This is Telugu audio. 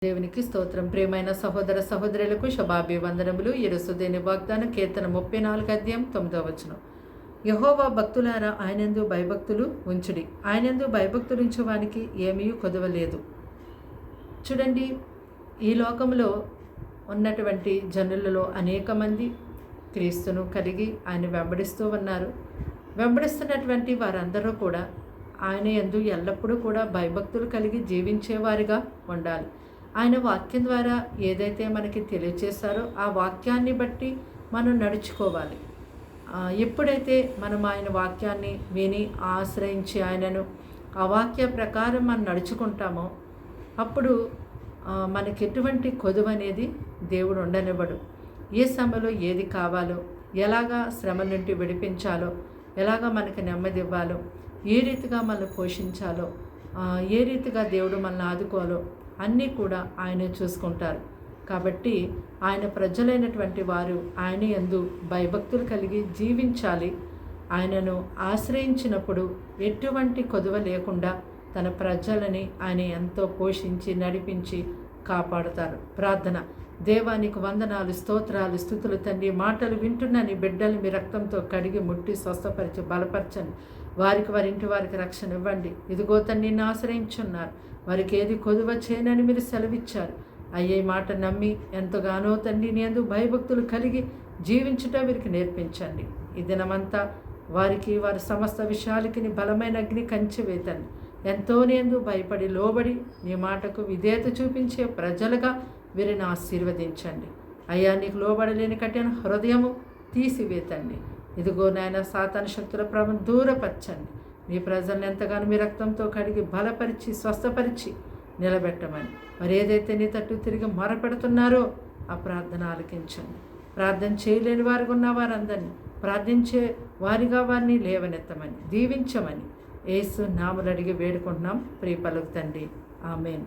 దేవునికి స్తోత్రం. ప్రియమైన సహోదర సహోదరులకు శుభాభివందనములు. ఈరోజు దేని వాగ్దాన కీర్తన 34 అధ్యాయం 9వ వచనం. యెహోవా భక్తులారా ఆయనందు భయభక్తులు ఉంచుడి, ఆయనందు భయభక్తులు ఉంచువానికి ఏమీ కొదవలేదు. చూడండి, ఈ లోకంలో ఉన్నటువంటి జనులలో అనేక మంది క్రీస్తును కలిగి ఆయన వెంబడిస్తూ ఉన్నారు. వెంబడిస్తున్నటువంటి వారందరూ కూడా ఆయన యందు ఎల్లప్పుడూ కూడా భయభక్తులు కలిగి జీవించేవారిగా ఉండాలి. ఆయన వాక్యం ద్వారా ఏదైతే మనకి తెలియచేశారో ఆ వాక్యాన్ని బట్టి మనం నడుచుకోవాలి. ఎప్పుడైతే మనం ఆయన వాక్యాన్ని విని ఆశ్రయించి ఆయనను ఆ వాక్య ప్రకారం మనం నడుచుకుంటామో అప్పుడు మనకి ఎటువంటి కొదువు అనేది దేవుడు ఉండనివ్వడు. ఏ సమయంలో ఏది కావాలో, ఎలాగా శ్రమ నుండి విడిపించాలో, ఎలాగా మనకి నెమ్మది ఇవ్వాలో, ఏ రీతిగా మనల్ని పోషించాలో, ఏ రీతిగా దేవుడు మనల్ని ఆదుకోవాలో అన్నీ కూడా ఆయనే చూసుకుంటారు. కాబట్టి ఆయన ప్రజలైనటువంటి వారు ఆయన యందు భయభక్తులు కలిగి జీవించాలి. ఆయనను ఆశ్రయించినప్పుడు ఎటువంటి కొదువ లేకుండా తన ప్రజలని ఆయన ఎంతో పోషించి నడిపించి కాపాడుతారు. ప్రార్థన. దేవానికి వందనాలు, స్తోత్రాలు, స్తుతులు తండ్రి. మాటలు వింటున్న నీ బిడ్డలు మీ రక్తంతో కడిగి ముట్టి స్వస్థపరిచి బలపరచండి. వారికి వారి ఇంటి వారికి రక్షణ ఇవ్వండి. ఇదిగో తండ్రి నిన్ను ఆశ్రయించున్నారు, వారికి ఏది కొదువ చేయనని మీరు సెలవిచ్చారు. అయ్యే మాట నమ్మి ఎంతగానో తండ్రి నీ యందు భయభక్తులు కలిగి జీవించుట వీరికి నేర్పించండి. ఈ దినమంతా వారికి వారి సమస్త విషయాలకి నీ బలమైన అగ్ని కంచి వేతండి. ఎంతో నీ యందు భయపడి లోబడి నీ మాటకు విధేయత చూపించే ప్రజలుగా వీరిని ఆశీర్వదించండి. అయ్యా, నీకు లోబడలేని కఠిన హృదయము తీసివేతండి. ఇదిగో నాయన, సాతాను శక్తుల ప్రభావం దూరపరచండి. మీ ప్రజల్ని ఎంతగానో మీ రక్తంతో కడిగి బలపరిచి స్వస్థపరిచి నిలబెట్టమని, మరి ఏదైతే నీ తట్టు తిరిగి మొరపెడుతున్నారో ఆ ప్రార్థన ఆలకించండి. ప్రార్థన చేయలేని వారికి ఉన్న వారందరినీ ప్రార్థించే వారిగా వారిని లేవనెత్తమని, దీవించమని యేసు నామములో అడిగి వేడుకుంటున్నాం ప్రియ పలుకుతండి. ఆమేన్.